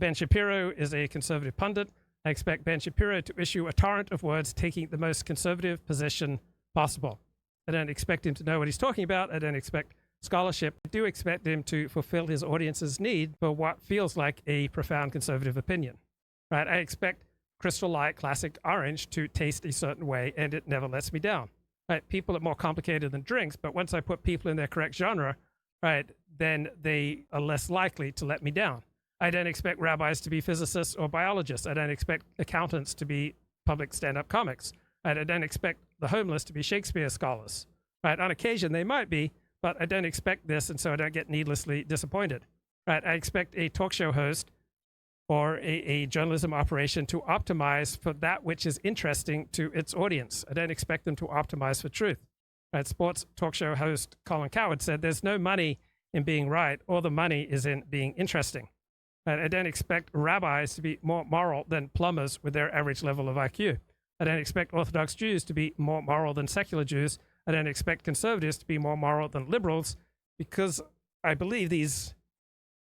Ben Shapiro is a conservative pundit. I expect Ben Shapiro to issue a torrent of words taking the most conservative position possible. I don't expect him to know what he's talking about. I don't expect scholarship. I do expect him to fulfill his audience's need for what feels like a profound conservative opinion. Right? I expect Crystal Light Classic Orange to taste a certain way, and it never lets me down. Right? People are more complicated than drinks, but once I put people in their correct genre, right, then they are less likely to let me down. I don't expect rabbis to be physicists or biologists. I don't expect accountants to be public stand-up comics. Right? I don't expect the homeless to be Shakespeare scholars. Right? On occasion, they might be, but I don't expect this, and so I don't get needlessly disappointed. Right? I expect a talk show host or a journalism operation to optimize for that which is interesting to its audience. I don't expect them to optimize for truth. Right? Sports talk show host Colin Cowherd said, "There's no money in being right. All the money is in being interesting." I don't expect rabbis to be more moral than plumbers with their average level of IQ. I don't expect Orthodox Jews to be more moral than secular Jews. I don't expect conservatives to be more moral than liberals, because I believe these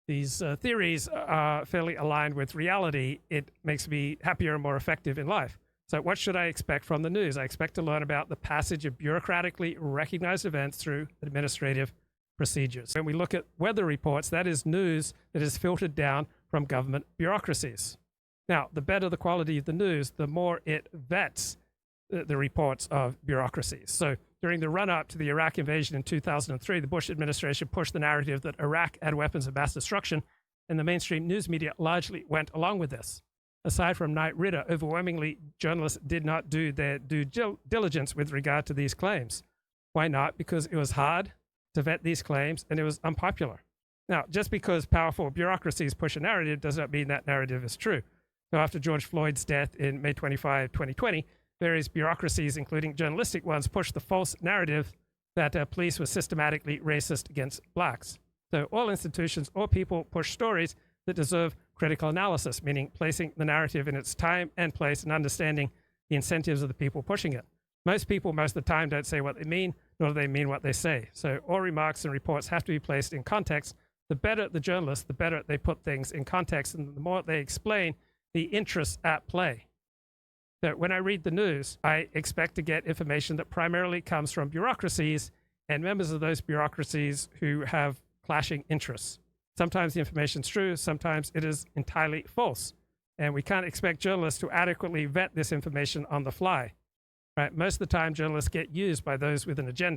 theories are fairly aligned with reality. It makes me happier and more effective in life. So what should I expect from the news? I expect to learn about the passage of bureaucratically recognized events through administrative procedures. When we look at weather reports, that is news that is filtered down from government bureaucracies. Now, the better the quality of the news, the more it vets the reports of bureaucracies. So during the run-up to the Iraq invasion in 2003, the Bush administration pushed the narrative that Iraq had weapons of mass destruction, and the mainstream news media largely went along with this. Aside from Knight Ridder, overwhelmingly, journalists did not do their due diligence with regard to these claims. Why not? Because it was hard to vet these claims, and it was unpopular. Now, just because powerful bureaucracies push a narrative does not mean that narrative is true. So after George Floyd's death in May 25, 2020, various bureaucracies, including journalistic ones, pushed the false narrative that police were systematically racist against blacks. So all institutions or people push stories that deserve critical analysis, meaning placing the narrative in its time and place and understanding the incentives of the people pushing it. Most people, most of the time, don't say what they mean, nor do they mean what they say. So all remarks and reports have to be placed in context. The better the journalist, the better they put things in context, and the more they explain the interests at play. So when I read the news, I expect to get information that primarily comes from bureaucracies and members of those bureaucracies who have clashing interests. Sometimes the information is true, sometimes it is entirely false. And we can't expect journalists to adequately vet this information on the fly. Right? Most of the time, journalists get used by those with an agenda.